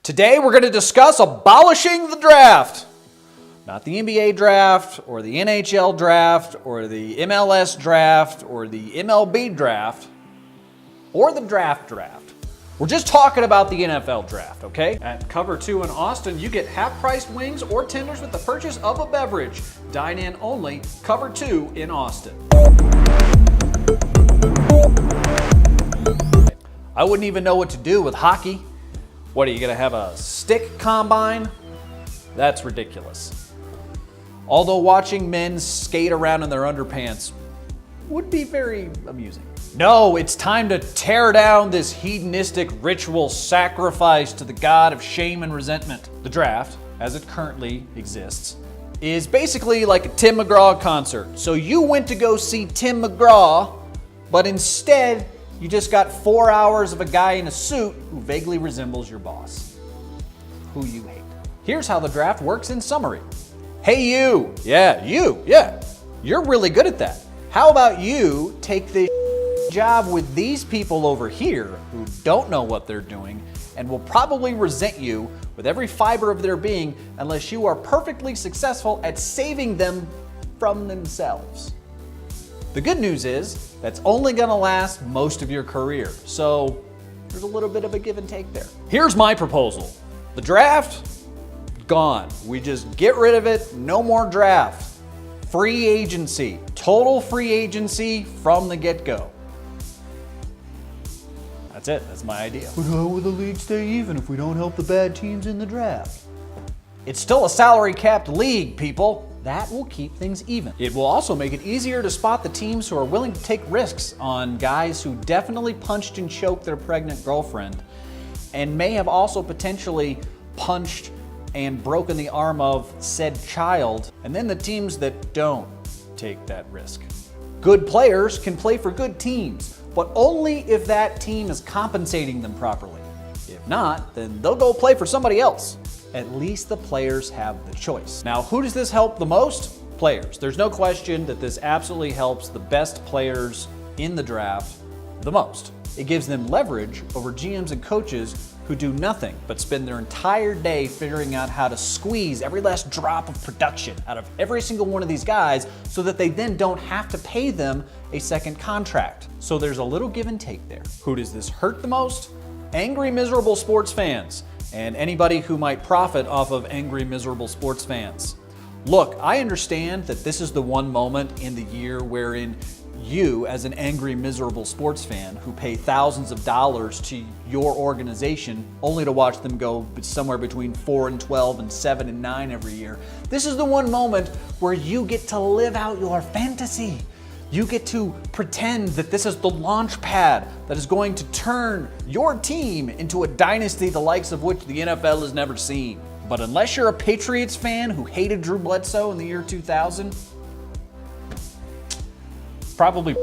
Today we're going to discuss abolishing the draft. Not the NBA draft, or the NHL draft, or the MLS draft, or the MLB draft, or the draft. We're just talking about the NFL draft, okay? At Cover 2 in Austin, you get half-priced wings or tenders with the purchase of a beverage. Dine in only, Cover 2 in Austin. I wouldn't even know what to do with hockey. What, are you gonna have a stick combine? That's ridiculous. Although watching men skate around in their underpants would be very amusing. No, it's time to tear down this hedonistic ritual sacrifice to the god of shame and resentment. The draft, as it currently exists, is basically like a Tim McGraw concert. So you went to go see Tim McGraw, but instead you just got 4 hours of a guy in a suit who vaguely resembles your boss, who you hate. Here's how the draft works in summary. Hey you, you're really good at that. How about you take this job with these people over here who don't know what they're doing and will probably resent you with every fiber of their being unless you are perfectly successful at saving them from themselves. The good news is that's only gonna last most of your career, so there's a little bit of a give and take there. Here's my proposal. The draft, gone. We just get rid of it, no more draft. Free agency, total free agency from the get-go. That's it, that's my idea. But how will the league stay even if we don't help the bad teams in the draft? It's still a salary-capped league, people. That will keep things even. It will also make it easier to spot the teams who are willing to take risks on guys who definitely punched and choked their pregnant girlfriend and may have also potentially punched and broken the arm of said child, and then the teams that don't take that risk. Good players can play for good teams, but only if that team is compensating them properly. If not, then they'll go play for somebody else. At least the players have the choice. Now, who does this help the most? Players. There's no question that this absolutely helps the best players in the draft the most. It gives them leverage over GMs and coaches who do nothing but spend their entire day figuring out how to squeeze every last drop of production out of every single one of these guys so that they then don't have to pay them a second contract. So there's a little give and take there. Who does this hurt the most? Angry, miserable sports fans and anybody who might profit off of angry, miserable sports fans. Look, I understand that this is the one moment in the year wherein you, as an angry, miserable sports fan who pay thousands of dollars to your organization only to watch them go somewhere between 4-12 and 7-9 every year, this is the one moment where you get to live out your fantasy. You get to pretend that this is the launch pad that is going to turn your team into a dynasty the likes of which the NFL has never seen. But unless you're a Patriots fan who hated Drew Bledsoe in the year 2000, probably.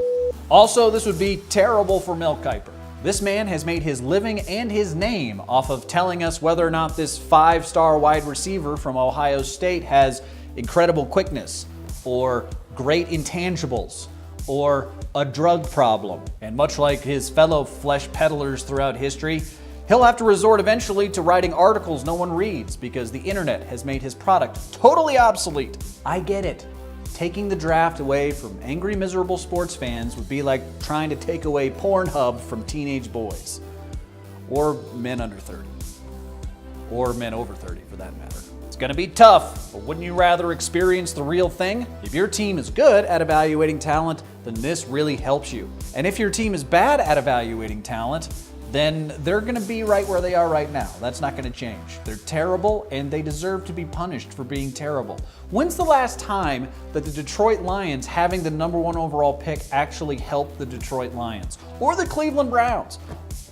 Also, this would be terrible for Mel Kiper. This man has made his living and his name off of telling us whether or not this 5-star wide receiver from Ohio State has incredible quickness, or great intangibles, or a drug problem. And much like his fellow flesh peddlers throughout history, he'll have to resort eventually to writing articles no one reads because the internet has made his product totally obsolete. I get it. Taking the draft away from angry, miserable sports fans would be like trying to take away Pornhub from teenage boys. Or men under 30. Or men over 30 for that matter. It's gonna be tough, but wouldn't you rather experience the real thing? If your team is good at evaluating talent, then this really helps you. And if your team is bad at evaluating talent, then they're gonna be right where they are right now. That's not gonna change. They're terrible and they deserve to be punished for being terrible. When's the last time that the Detroit Lions having the #1 overall pick actually helped the Detroit Lions? Or the Cleveland Browns?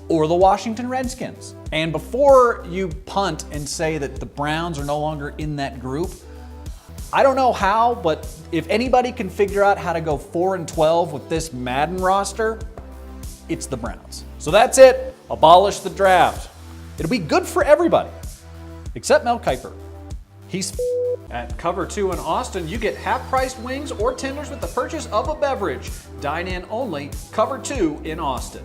Or the Washington Redskins? And before you punt and say that the Browns are no longer in that group, I don't know how, but if anybody can figure out how to go 4-12 with this Madden roster, it's the Browns. So that's it. Abolish the draft. It'll be good for everybody, except Mel Kiper. He's At Cover 2 in Austin, you get half-priced wings or tenders with the purchase of a beverage. Dine in only, Cover 2 in Austin.